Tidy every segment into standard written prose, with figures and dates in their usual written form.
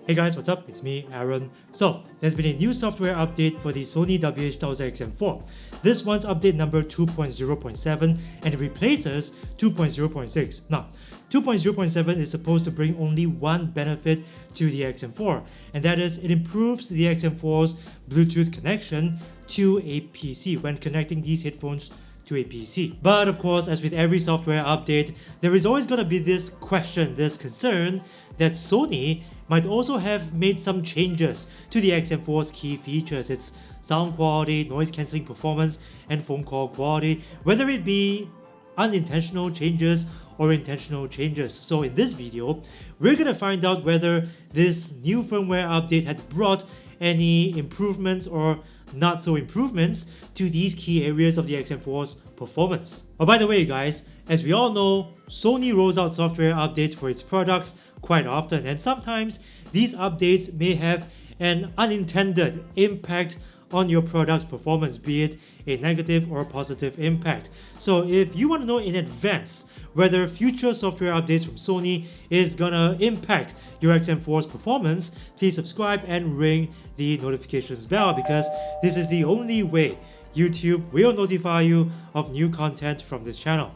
Hey guys, what's up? It's me, Aaron. So, there's been a new software update for the Sony WH-1000XM4. This one's update number 2.0.7 and it replaces 2.0.6. Now, 2.0.7 is supposed to bring only one benefit to the XM4, and that is it improves the XM4's Bluetooth connection to a PC when connecting these headphones to a PC. But of course, as with every software update, there is always going to be this question, this concern that Sony might also have made some changes to the XM4's key features, its sound quality, noise cancelling performance, and phone call quality, whether it be unintentional changes or intentional changes. So in this video, we're going to find out whether this new firmware update had brought any improvements or not so improvements to these key areas of the XM4's performance. Oh, by the way guys, as we all know, Sony rolls out software updates for its products quite often, and sometimes these updates may have an unintended impact on your product's performance, be it a negative or positive impact. So if you want to know in advance whether future software updates from Sony is gonna impact your XM4's performance, please subscribe and ring the notifications bell, because this is the only way YouTube will notify you of new content from this channel.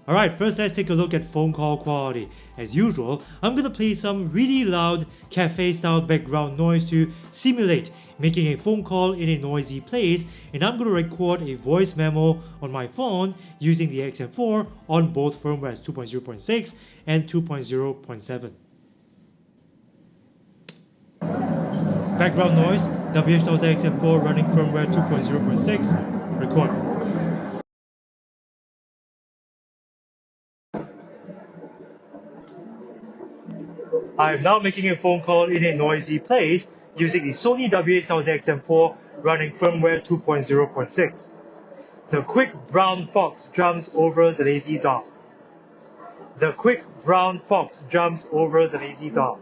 Alright, first let's take a look at phone call quality. As usual, I'm gonna play some really loud cafe-style background noise to simulate making a phone call in a noisy place, and I'm gonna record a voice memo on my phone using the XM4 on both firmwares 2.0.6 and 2.0.7. Background noise, WH-1000XM4 running firmware 2.0.6, record. I am now making a phone call in a noisy place using the Sony WH-1000XM4 running firmware 2.0.6. The quick brown fox jumps over the lazy dog. The quick brown fox jumps over the lazy dog.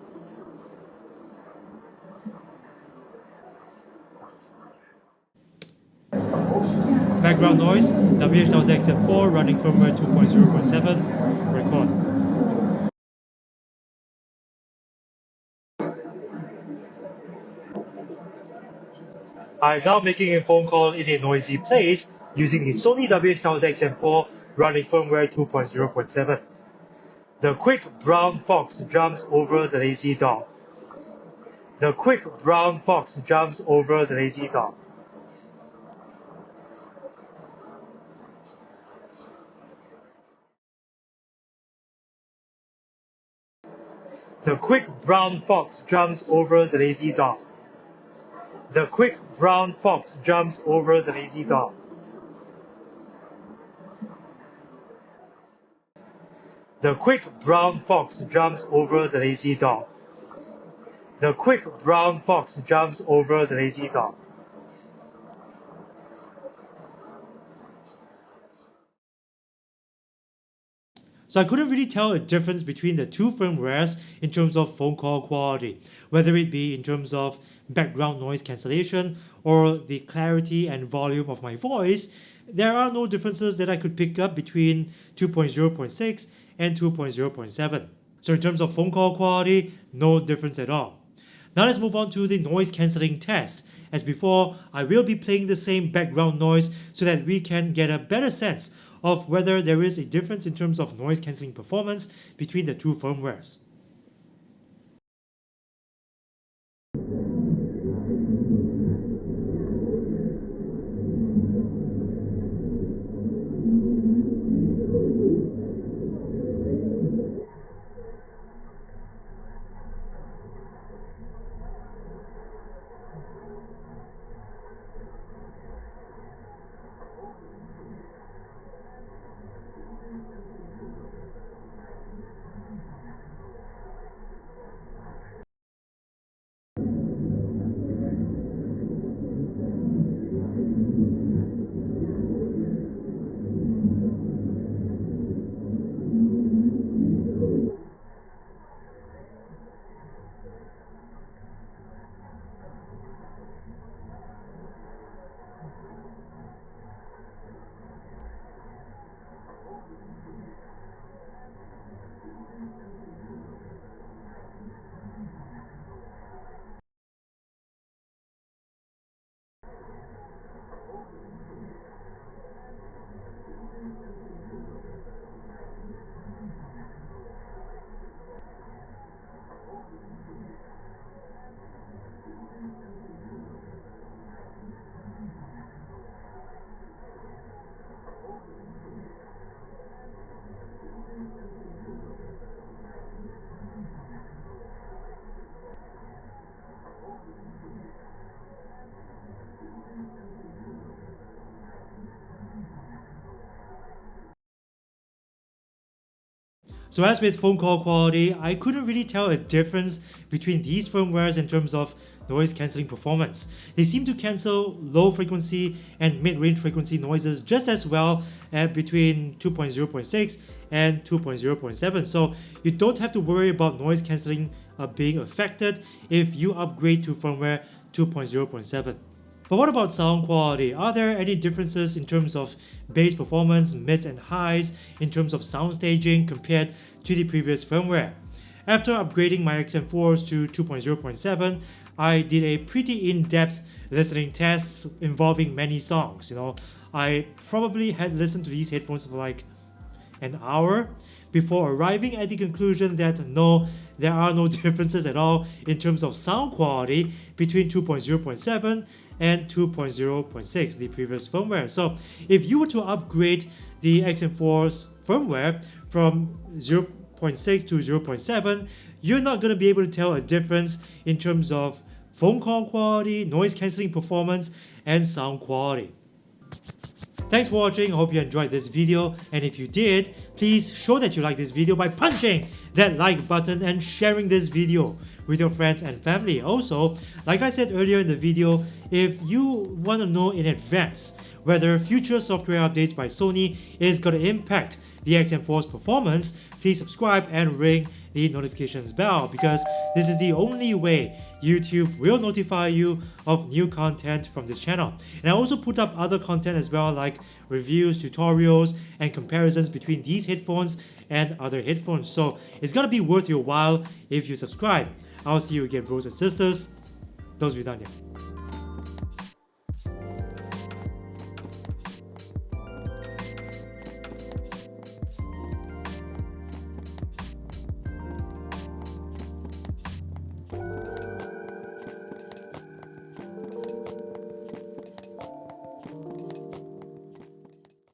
Background noise, WH-1000XM4 running firmware 2.0.7, record. I am now making a phone call in a noisy place using the Sony WH-1000XM4 running firmware 2.0.7. The quick brown fox jumps over the lazy dog. The quick brown fox jumps over the lazy dog. The quick brown fox jumps over the lazy dog. The quick brown fox jumps over the lazy dog. The quick brown fox jumps over the lazy dog. The quick brown fox jumps over the lazy dog. So I couldn't really tell a difference between the two firmwares in terms of phone call quality, whether it be in terms of background noise cancellation or the clarity and volume of my voice. There are no differences that I could pick up between 2.0.6 and 2.0.7. So in terms of phone call quality, no difference at all. Now let's move on to the noise cancelling test. As before, I will be playing the same background noise so that we can get a better sense of whether there is a difference in terms of noise cancelling performance between the two firmwares. So as with phone call quality, I couldn't really tell a difference between these firmwares in terms of noise cancelling performance. They seem to cancel low frequency and mid-range frequency noises just as well at between 2.0.6 and 2.0.7. So you don't have to worry about noise cancelling being affected if you upgrade to firmware 2.0.7. But what about sound quality? Are there any differences in terms of bass performance, mids and highs, in terms of sound staging compared to the previous firmware? After upgrading my XM4s to 2.0.7, I did a pretty in-depth listening test involving many songs. I probably had listened to these headphones for like an hour before arriving at the conclusion that no, there are no differences at all in terms of sound quality between 2.0.7 and 2.0.6, the previous firmware. So if you were to upgrade the XM4's firmware from 0.6 to 0.7, you're not going to be able to tell a difference in terms of phone call quality, noise cancelling performance, and sound quality. Thanks for watching. I hope you enjoyed this video, and if you did, please show that you like this video by punching that like button and sharing this video with your friends and family. Also, like I said earlier in the video, if you want to know in advance whether future software updates by Sony is going to impact the XM4's performance, please subscribe and ring the notifications bell, because this is the only way YouTube will notify you of new content from this channel. And I also put up other content as well, like reviews, tutorials, and comparisons between these headphones and other headphones. So it's gonna be worth your while if you subscribe. I'll see you again, bros and sisters. Those be done here.